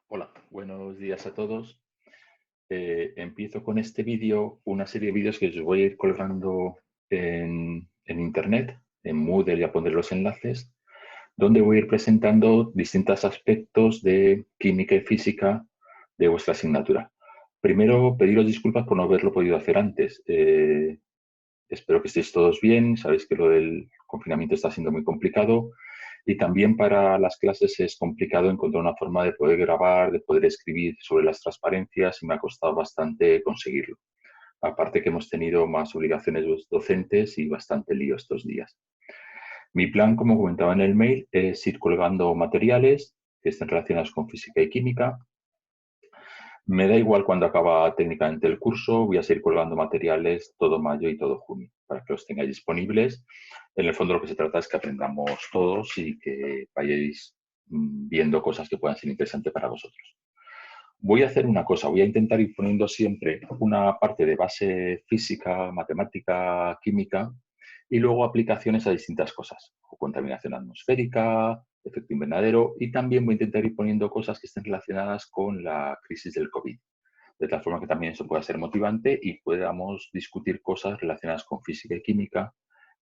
Hola, buenos días a todos. Empiezo con este vídeo, una serie de vídeos que os voy a ir colgando en Internet, en Moodle, y a poner los enlaces, donde voy a ir presentando distintos aspectos de química y física de vuestra asignatura. Primero, pediros disculpas por no haberlo podido hacer antes. Espero que estéis todos bien. Sabéis que lo del confinamiento está siendo muy complicado y también para las clases es complicado encontrar una forma de poder grabar, de poder escribir sobre las transparencias y me ha costado bastante conseguirlo. Aparte que hemos tenido más obligaciones docentes y bastante lío estos días. Mi plan, como comentaba en el mail, es ir colgando materiales que estén relacionados con física y química. Me da igual cuando acaba técnicamente el curso, voy a seguir colgando materiales todo mayo y todo junio para que los tengáis disponibles. En el fondo lo que se trata es que aprendamos todos y que vayáis viendo cosas que puedan ser interesantes para vosotros. Voy a hacer una cosa, voy a intentar ir poniendo siempre una parte de base física, matemática, química y luego aplicaciones a distintas cosas, o contaminación atmosférica, efecto invernadero, y también voy a intentar ir poniendo cosas que estén relacionadas con la crisis del COVID, de tal forma que también eso pueda ser motivante y podamos discutir cosas relacionadas con física y química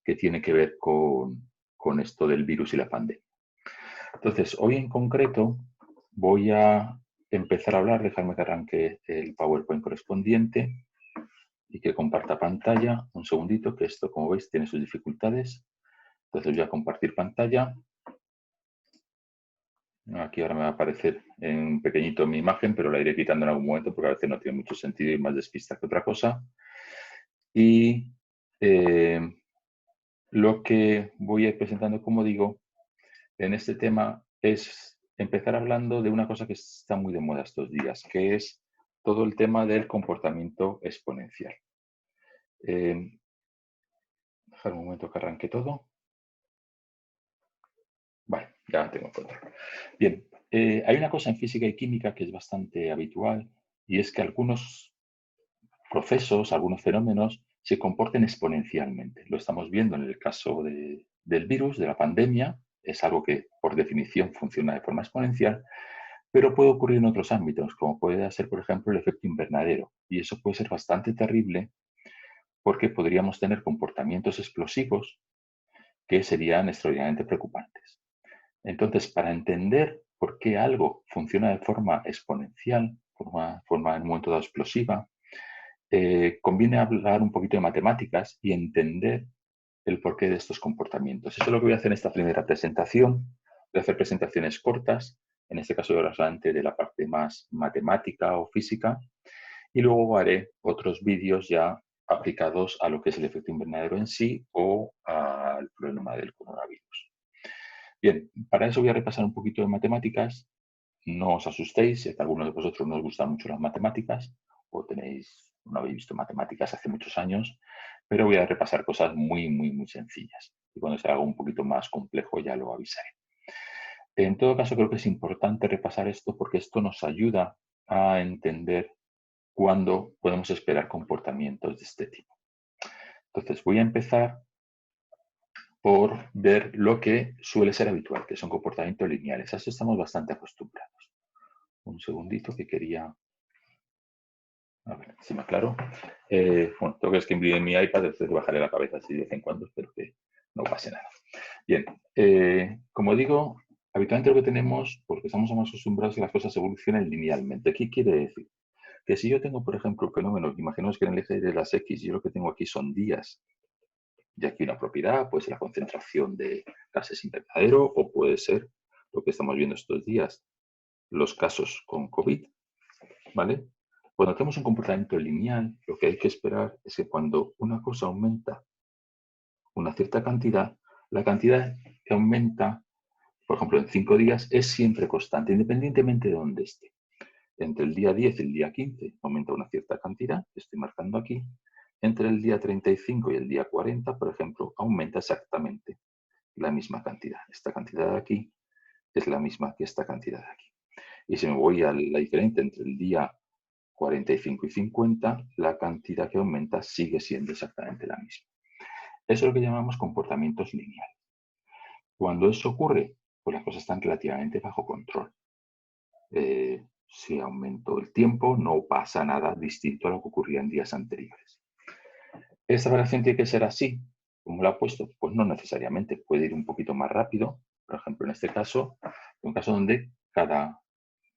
que tiene que ver con esto del virus y la pandemia. Entonces, hoy en concreto voy a empezar a hablar, dejarme que arranque el PowerPoint correspondiente y que comparta pantalla. Un segundito, que esto, como veis, tiene sus dificultades. Entonces voy a compartir pantalla. Aquí ahora me va a aparecer en pequeñito mi imagen, pero la iré quitando en algún momento porque a veces no tiene mucho sentido y más despista que otra cosa. Y eh, lo que voy a ir presentando, como digo, en este tema es empezar hablando de una cosa que está muy de moda estos días, que es todo el tema del comportamiento exponencial. Dejar un momento que arranque todo. Vale, ya tengo control. Bien, hay una cosa en física y química que es bastante habitual y es que algunos procesos, algunos fenómenos se comporten exponencialmente. Lo estamos viendo en el caso del virus, de la pandemia, es algo que por definición funciona de forma exponencial, pero puede ocurrir en otros ámbitos, como puede ser, por ejemplo, el efecto invernadero. Y eso puede ser bastante terrible porque podríamos tener comportamientos explosivos que serían extraordinariamente preocupantes. Entonces, para entender por qué algo funciona de forma exponencial, forma en un momento dado explosiva, conviene hablar un poquito de matemáticas y entender el porqué de estos comportamientos. Eso es lo que voy a hacer en esta primera presentación. Voy a hacer presentaciones cortas, en este caso delante de la parte más matemática o física, y luego haré otros vídeos ya aplicados a lo que es el efecto invernadero en sí o al problema del coronavirus. Bien, para eso voy a repasar un poquito de matemáticas. No os asustéis si a alguno de vosotros no os gustan mucho las matemáticas o no habéis visto matemáticas hace muchos años, pero voy a repasar cosas muy sencillas. Y cuando sea algo un poquito más complejo ya lo avisaré. En todo caso, creo que es importante repasar esto porque esto nos ayuda a entender cuándo podemos esperar comportamientos de este tipo. Entonces, voy a empezar por ver lo que suele ser habitual, que son comportamientos lineales. A eso estamos bastante acostumbrados. Un segundito que quería... A ver, si me aclaro. Bueno, tengo que escribir en mi iPad, entonces bajaré la cabeza así de vez en cuando, espero que no pase nada. Bien, como digo, habitualmente lo que tenemos, porque estamos más acostumbrados a que las cosas evolucionen linealmente. ¿Qué quiere decir? Que si yo tengo, por ejemplo, fenómenos, imaginemos que en el eje de las X, yo lo que tengo aquí son días, y aquí una propiedad, puede ser la concentración de gases invernadero, o puede ser lo que estamos viendo estos días, los casos con COVID, ¿vale? Cuando tenemos un comportamiento lineal, lo que hay que esperar es que cuando una cosa aumenta una cierta cantidad, la cantidad que aumenta, por ejemplo, en 5 días, es siempre constante, independientemente de dónde esté. Entre el día 10 y el día 15 aumenta una cierta cantidad, que estoy marcando aquí. Entre el día 35 y el día 40, por ejemplo, aumenta exactamente la misma cantidad. Esta cantidad de aquí es la misma que esta cantidad de aquí. Y si me voy a la diferencia entre el día 45 y 50, la cantidad que aumenta sigue siendo exactamente la misma. Eso es lo que llamamos comportamientos lineales. Cuando eso ocurre, pues las cosas están relativamente bajo control. Si aumento el tiempo, no pasa nada distinto a lo que ocurría en días anteriores. ¿Esta variación tiene que ser así, como la he puesto? Pues no necesariamente. Puede ir un poquito más rápido. Por ejemplo, en este caso, un caso donde cada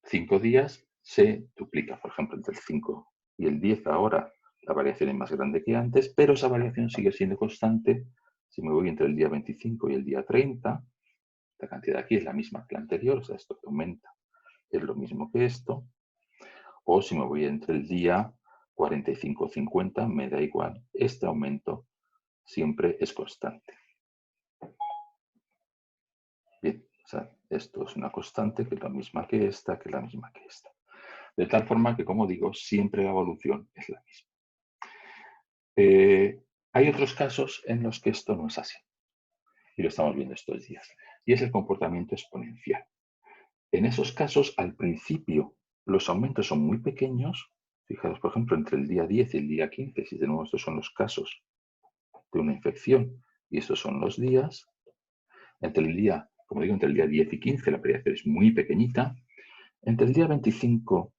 5 días se duplica. Por ejemplo, entre el 5 y el 10 ahora la variación es más grande que antes, pero esa variación sigue siendo constante. Si me voy entre el día 25 y el día 30, la cantidad aquí es la misma que la anterior, o sea, esto que aumenta es lo mismo que esto. O si me voy entre el día 45 o 50, me da igual. Este aumento siempre es constante. Bien, o sea, esto es una constante que es la misma que esta, que es la misma que esta. De tal forma que, como digo, siempre la evolución es la misma. Hay otros casos en los que esto no es así. Y lo estamos viendo estos días. Y es el comportamiento exponencial. En esos casos, al principio, los aumentos son muy pequeños. Fijaros, por ejemplo, entre el día 10 y el día 15, si de nuevo estos son los casos de una infección y estos son los días, entre el día, como digo, entre el día 10 y 15 la variación es muy pequeñita. Entre el día 25,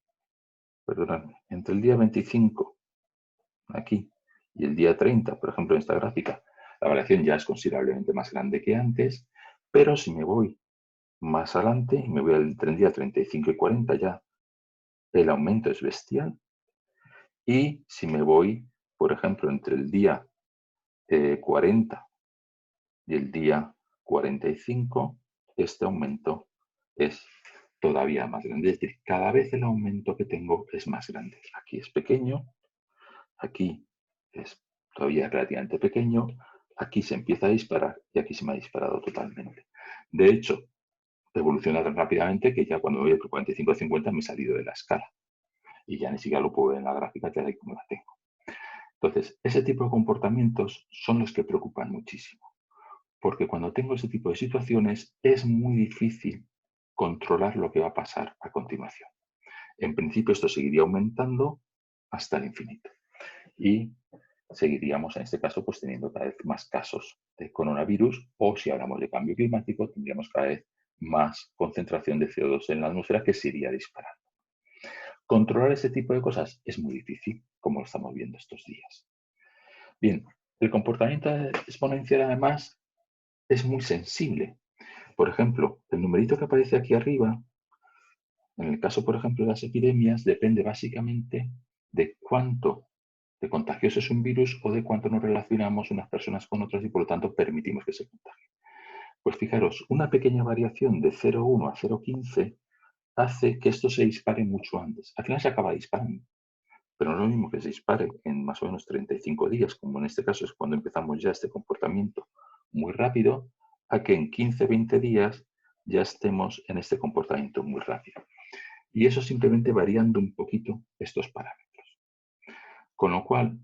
perdón, entre el día 25 aquí y el día 30, por ejemplo, en esta gráfica, la variación ya es considerablemente más grande que antes, pero si me voy más adelante y me voy entre el día 35 y 40 ya el aumento es bestial. Y si me voy, por ejemplo, entre el día 40 y el día 45, este aumento es todavía más grande. Es decir, cada vez el aumento que tengo es más grande. Aquí es pequeño, aquí es todavía relativamente pequeño, aquí se empieza a disparar y aquí se me ha disparado totalmente. De hecho, evoluciona tan rápidamente que ya cuando voy entre 45 a 50 me he salido de la escala. Y ya ni siquiera lo puedo ver en la gráfica tal y como la tengo. Entonces, ese tipo de comportamientos son los que preocupan muchísimo, porque cuando tengo ese tipo de situaciones es muy difícil controlar lo que va a pasar a continuación. En principio esto seguiría aumentando hasta el infinito y seguiríamos en este caso pues teniendo cada vez más casos de coronavirus o si hablamos de cambio climático tendríamos cada vez más concentración de CO2 en la atmósfera que se iría disparando. Controlar ese tipo de cosas es muy difícil, como lo estamos viendo estos días. Bien, el comportamiento exponencial además es muy sensible. Por ejemplo, el numerito que aparece aquí arriba, en el caso, por ejemplo, de las epidemias, depende básicamente de cuánto de contagioso es un virus o de cuánto nos relacionamos unas personas con otras y por lo tanto permitimos que se contagien. Pues fijaros, una pequeña variación de 0,1 a 0,15 hace que esto se dispare mucho antes. Al final se acaba disparando. Pero no es lo mismo que se dispare en más o menos 35 días, como en este caso es cuando empezamos ya este comportamiento muy rápido, a que en 15-20 días ya estemos en este comportamiento muy rápido. Y eso simplemente variando un poquito estos parámetros. Con lo cual,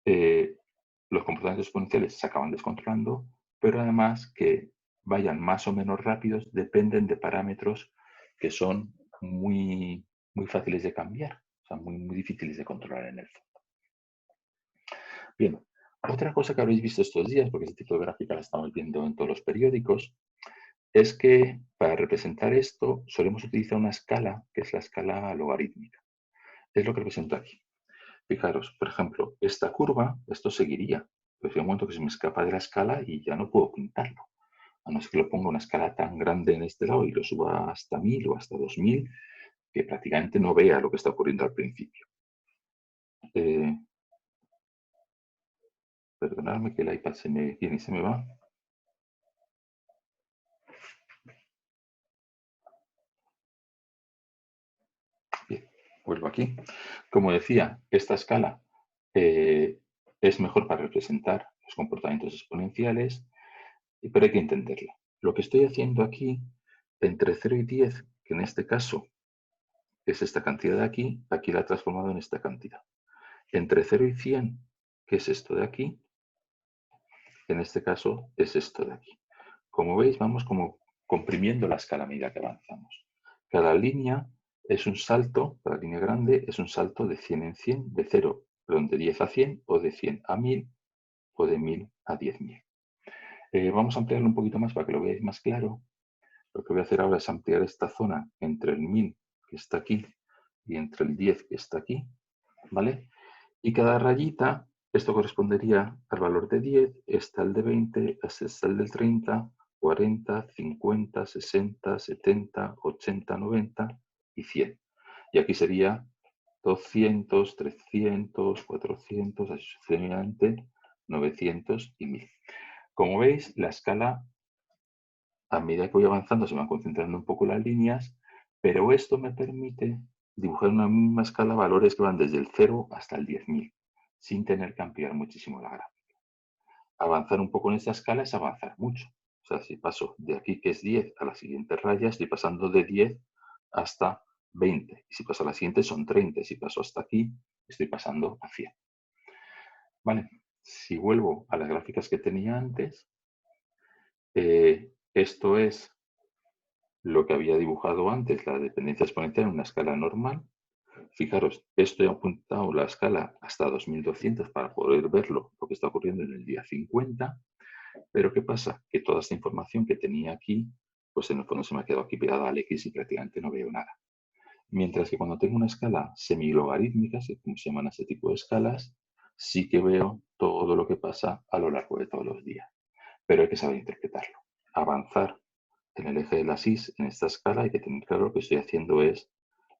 los comportamientos exponenciales se acaban descontrolando, pero además que vayan más o menos rápidos dependen de parámetros que son muy fáciles de cambiar, o sea, muy difíciles de controlar en el fondo. Bien, otra cosa que habréis visto estos días, porque este tipo de gráfica la estamos viendo en todos los periódicos, es que para representar esto solemos utilizar una escala, que es la escala logarítmica. Es lo que represento aquí. Fijaros, por ejemplo, esta curva, esto seguiría, pero hay un momento que se me escapa de la escala y ya no puedo pintarlo. A no ser que lo ponga una escala tan grande en este lado y lo suba hasta 1000 o hasta 2000, que prácticamente no vea lo que está ocurriendo al principio. Perdonadme que el iPad se me viene y se me va. Bien, vuelvo aquí. Como decía, esta escala es mejor para representar los comportamientos exponenciales, pero hay que entenderla. Lo que estoy haciendo aquí, entre 0 y 10, que en este caso es esta cantidad de aquí, aquí la he transformado en esta cantidad. Entre 0 y 100, que es esto de aquí, en este caso es esto de aquí. Como veis, vamos como comprimiendo la escala a medida que avanzamos. Cada línea es un salto, cada línea grande es un salto de 100 en 100, de 0, perdón, de 10 a 100, o de 100 a 1000, o de 1000 a 10.000. Vamos a ampliarlo un poquito más para que lo veáis más claro. Lo que voy a hacer ahora es ampliar esta zona entre el 1000, que está aquí, y entre el 10, que está aquí, ¿vale? Y cada rayita, esto correspondería al valor de 10, está el de 20, este está el del 30, 40, 50, 60, 70, 80, 90 y 100. Y aquí sería 200, 300, 400, así sucesivamente, 900 y 1000. Como veis, la escala, a medida que voy avanzando, se van concentrando un poco las líneas, pero esto me permite dibujar en una misma escala valores que van desde el 0 hasta el 10.000, sin tener que ampliar muchísimo la gráfica. Avanzar un poco en esta escala es avanzar mucho. O sea, si paso de aquí, que es 10, a la siguiente raya, estoy pasando de 10 hasta 20. Y si paso a la siguiente, son 30. Y si paso hasta aquí, estoy pasando a 100. Vale, si vuelvo a las gráficas que tenía antes, esto es lo que había dibujado antes, la dependencia exponencial en una escala normal. Fijaros, esto he apuntado la escala hasta 2200 para poder verlo, lo que está ocurriendo en el día 50. Pero ¿qué pasa? Que toda esta información que tenía aquí, pues en el fondo se me ha quedado aquí pegada al X y prácticamente no veo nada. Mientras que cuando tengo una escala semilogarítmica, como se llaman este tipo de escalas, sí que veo todo lo que pasa a lo largo de todos los días. Pero hay que saber interpretarlo. Avanzar en el eje de la X en esta escala, hay que tener claro lo que estoy haciendo es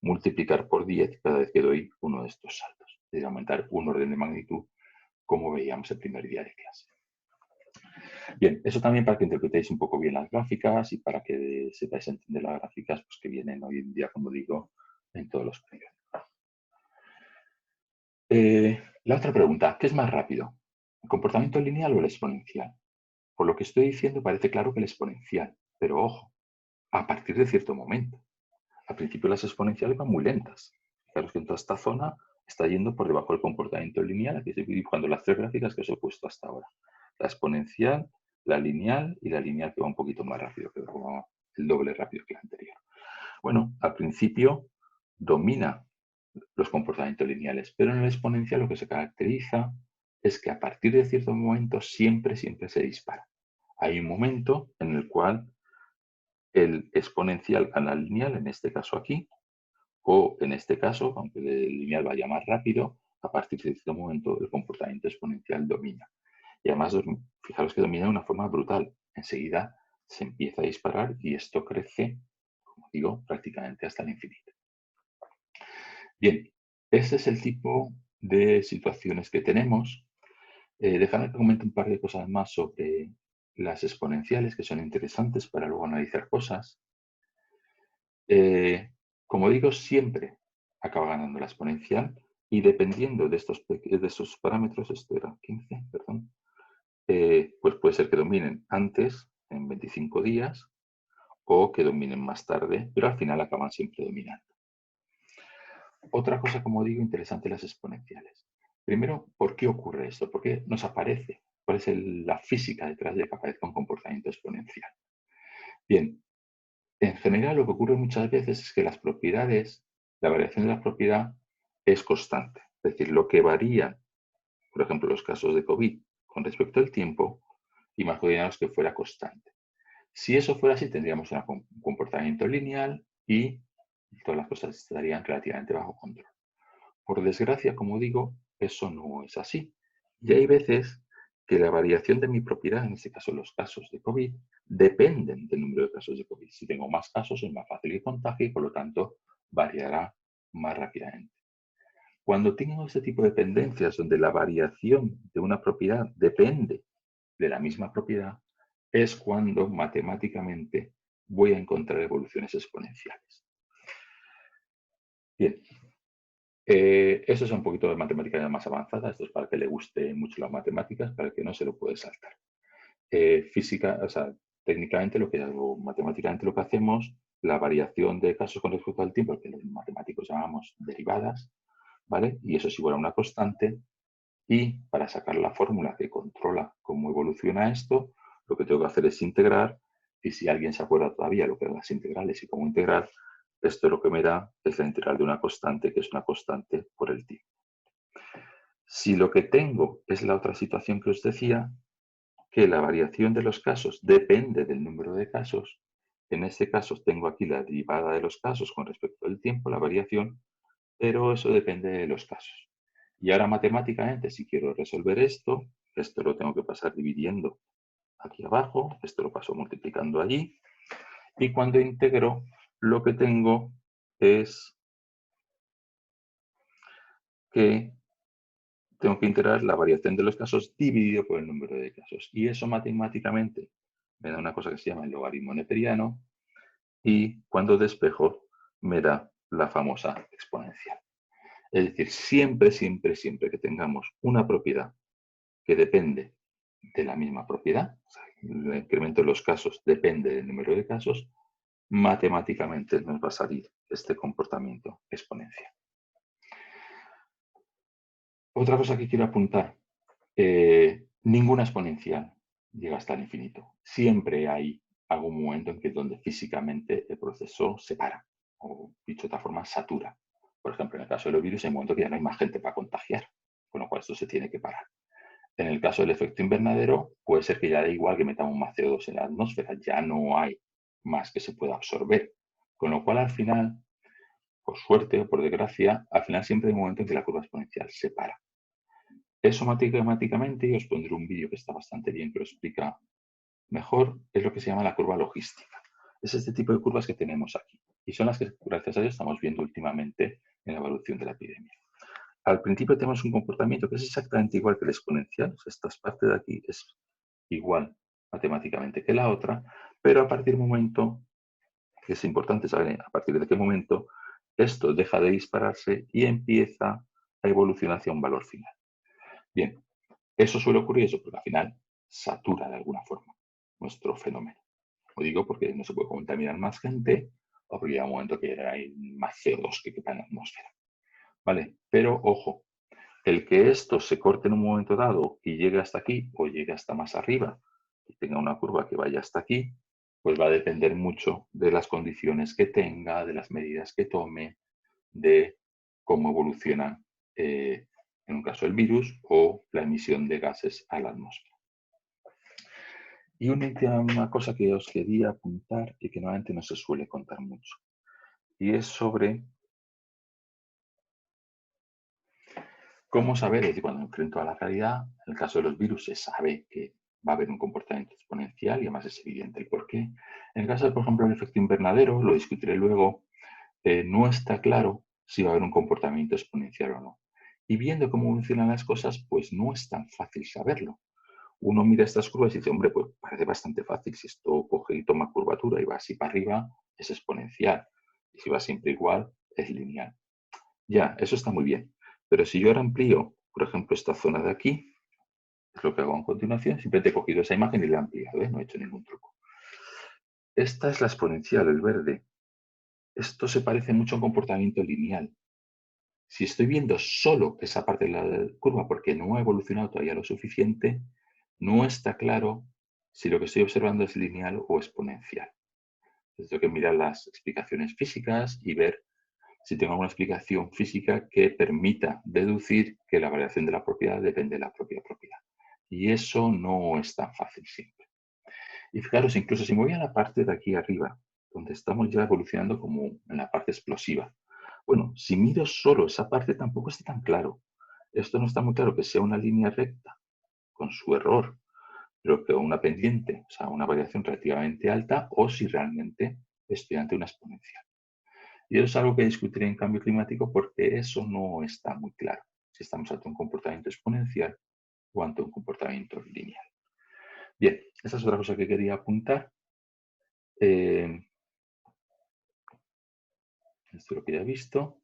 multiplicar por 10 cada vez que doy uno de estos saltos. Es decir, aumentar un orden de magnitud, como veíamos el primer día de clase. Bien, eso también para que interpretéis un poco bien las gráficas y para que sepáis entender las gráficas pues, que vienen hoy en día, como digo, en todos los periódicos. La otra pregunta, ¿qué es más rápido? ¿El comportamiento lineal o el exponencial? Por lo que estoy diciendo parece claro que el exponencial, pero ojo, a partir de cierto momento. Al principio las exponenciales van muy lentas. Fijaros que en toda esta zona está yendo por debajo del comportamiento lineal. Aquí estoy dibujando las tres gráficas que os he puesto hasta ahora. La exponencial, la lineal y la lineal que va un poquito más rápido, que va el doble rápido que la anterior. Bueno, al principio domina los comportamientos lineales, pero en la exponencial lo que se caracteriza es que a partir de cierto momento siempre se dispara. Hay un momento en el cual el exponencial gana al lineal, en este caso aquí, o en este caso, aunque el lineal vaya más rápido, a partir de cierto momento el comportamiento exponencial domina. Y además, fijaros que domina de una forma brutal. Enseguida se empieza a disparar y esto crece, como digo, prácticamente hasta el infinito. Bien, este es el tipo de situaciones que tenemos. Dejadme que comente un par de cosas más sobre las exponenciales que son interesantes para luego analizar cosas. Como digo, siempre acaba ganando la exponencial y dependiendo de estos parámetros, esto era 15, perdón, pues puede ser que dominen antes, en 25 días, o que dominen más tarde, pero al final acaban siempre dominando. Otra cosa, como digo, interesante las exponenciales. Primero, ¿por qué ocurre esto? ¿Por qué nos aparece? ¿Cuál es la física detrás de que aparezca un comportamiento exponencial? Bien, en general lo que ocurre muchas veces es que las propiedades, la variación de la propiedad es constante. Es decir, lo que varía, por ejemplo, los casos de COVID con respecto al tiempo, imaginaos que fuera constante. Si eso fuera así, tendríamos un comportamiento lineal y todas las cosas estarían relativamente bajo control. Por desgracia, como digo, eso no es así. Y hay veces que la variación de mi propiedad, en este caso los casos de COVID, dependen del número de casos de COVID. Si tengo más casos, es más fácil que contagie y por lo tanto variará más rápidamente. Cuando tengo este tipo de dependencias donde la variación de una propiedad depende de la misma propiedad, es cuando matemáticamente voy a encontrar evoluciones exponenciales. Bien, eso es un poquito de matemática más avanzada. Esto es para que le guste mucho las matemáticas, para que no se lo puede saltar. Física, o sea, técnicamente lo que hago, matemáticamente lo que hacemos, la variación de casos con respecto al tiempo, que los matemáticos llamamos derivadas, ¿vale? Y eso es igual a una constante. Y para sacar la fórmula que controla cómo evoluciona esto, lo que tengo que hacer es integrar. Y si alguien se acuerda todavía lo que son las integrales y cómo integrar, esto lo que me da es la integral de una constante, que es una constante por el tiempo. Si lo que tengo es la otra situación que os decía, que la variación de los casos depende del número de casos, En este caso tengo aquí la derivada de los casos con respecto al tiempo, la variación, pero eso depende de los casos. Y ahora matemáticamente, si quiero resolver esto lo tengo que pasar dividiendo aquí abajo, esto lo paso multiplicando allí, y cuando integro lo que tengo es que tengo que integrar la variación de los casos dividido por el número de casos. Y eso matemáticamente me da una cosa que se llama el logaritmo neperiano, y cuando despejo me da la famosa exponencial. Es decir, siempre, siempre, siempre que tengamos una propiedad que depende de la misma propiedad, o sea, el incremento de los casos depende del número de casos, matemáticamente nos va a salir este comportamiento exponencial. Otra cosa que quiero apuntar, ninguna exponencial llega hasta el infinito. Siempre hay algún momento en que donde físicamente el proceso se para, o dicho de otra forma, satura. Por ejemplo, en el caso de los virus hay un momento que ya no hay más gente para contagiar, con lo cual esto se tiene que parar. En el caso del efecto invernadero, puede ser que ya da igual que metamos más CO2 en la atmósfera, ya no hay más que se pueda absorber. Con lo cual, al final, por suerte o por desgracia, al final siempre hay un momento en que la curva exponencial se para. Eso matemáticamente, y os pondré un vídeo que está bastante bien, que lo explica mejor, es lo que se llama la curva logística. Es este tipo de curvas que tenemos aquí. Y son las que, gracias a Dios, estamos viendo últimamente en la evolución de la epidemia. Al principio tenemos un comportamiento que es exactamente igual que el exponencial. Esta parte de aquí es igual matemáticamente que la otra, pero a partir del momento, que es importante saber a partir de qué momento, esto deja de dispararse y empieza a evolucionar hacia un valor final. Bien, eso suele ocurrir eso porque al final satura de alguna forma nuestro fenómeno. Lo digo porque no se puede contaminar más gente o porque llega un momento que hay más CO2 que quepa en la atmósfera. ¿Vale? Pero ojo, el que esto se corte en un momento dado y llegue hasta aquí o llegue hasta más arriba y tenga una curva que vaya hasta aquí, pues va a depender mucho de las condiciones que tenga, de las medidas que tome, de cómo evoluciona, en un caso el virus, o la emisión de gases a la atmósfera. Y una última cosa que os quería apuntar y que normalmente no se suele contar mucho, y es sobre cómo saber, es decir, cuando me enfrento a la realidad, en el caso de los virus se sabe que va a haber un comportamiento exponencial y además es evidente el por qué. En el caso de, por ejemplo, el efecto invernadero, lo discutiré luego, no está claro si va a haber un comportamiento exponencial o no. Y viendo cómo funcionan las cosas, pues no es tan fácil saberlo. Uno mira estas curvas y dice, hombre, pues parece bastante fácil. Si esto coge y toma curvatura y va así para arriba, es exponencial. Y si va siempre igual, es lineal. Ya, eso está muy bien. Pero si yo ahora amplío, por ejemplo, esta zona de aquí, es lo que hago a continuación, simplemente he cogido esa imagen y la he ampliado, no he hecho ningún truco. Esta es la exponencial, el verde. Esto se parece mucho a un comportamiento lineal. Si estoy viendo solo esa parte de la curva porque no ha evolucionado todavía lo suficiente, no está claro si lo que estoy observando es lineal o exponencial. Entonces tengo que mirar las explicaciones físicas y ver si tengo alguna explicación física que permita deducir que la variación de la propiedad depende de la propia propiedad. Y eso no es tan fácil siempre. Y fijaros, incluso si me voy a la parte de aquí arriba, donde estamos ya evolucionando como en la parte explosiva. Bueno, si miro solo esa parte tampoco está tan claro. Esto no está muy claro que sea una línea recta con su error, pero que una pendiente, o sea, una variación relativamente alta, o si realmente estoy ante una exponencial. Y eso es algo que discutiré en cambio climático porque eso no está muy claro, si estamos ante un comportamiento exponencial o ante un comportamiento lineal. Bien, esta es otra cosa que quería apuntar. Esto es lo que ya he visto.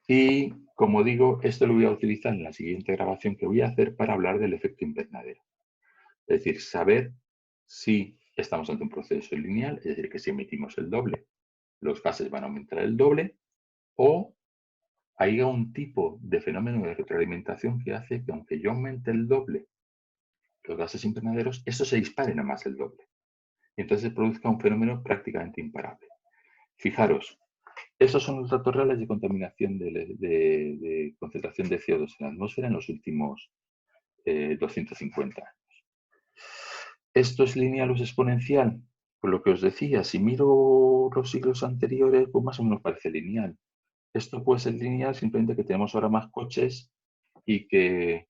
Y como digo, esto lo voy a utilizar en la siguiente grabación que voy a hacer para hablar del efecto invernadero. Es decir, saber si estamos ante un proceso lineal, es decir, que si emitimos el doble, los gases van a aumentar el doble, o hay un tipo de fenómeno de retroalimentación que hace que aunque yo aumente el doble los gases invernaderos, eso se dispare nada más el doble. Y entonces se produzca un fenómeno prácticamente imparable. Fijaros, esos son los datos reales de contaminación de concentración de CO2 en la atmósfera en los últimos 250 años. ¿Esto es lineal o es exponencial? Por lo que os decía, si miro los siglos anteriores, pues más o menos parece lineal. Esto puede ser lineal simplemente que tenemos ahora más coches y que,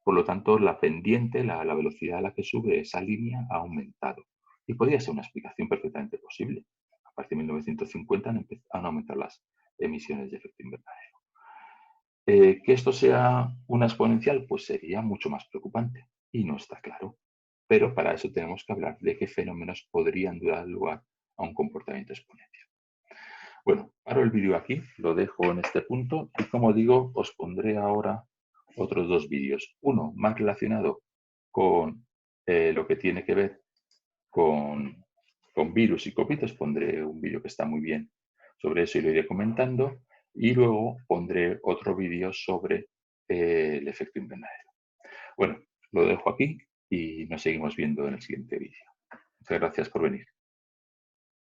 por lo tanto, la pendiente, la velocidad a la que sube esa línea ha aumentado. Y podría ser una explicación perfectamente posible. A partir de 1950 han aumentado las emisiones de efecto invernadero. Que esto sea una exponencial, pues sería mucho más preocupante y no está claro. Pero para eso tenemos que hablar de qué fenómenos podrían dar lugar a un comportamiento exponencial. Bueno, paro el vídeo aquí, lo dejo en este punto y como digo, os pondré ahora otros dos vídeos. Uno más relacionado con lo que tiene que ver con, virus y COVID. Os pondré un vídeo que está muy bien sobre eso y lo iré comentando. Y luego pondré otro vídeo sobre el efecto invernadero. Bueno, lo dejo aquí y nos seguimos viendo en el siguiente vídeo. Muchas gracias por venir.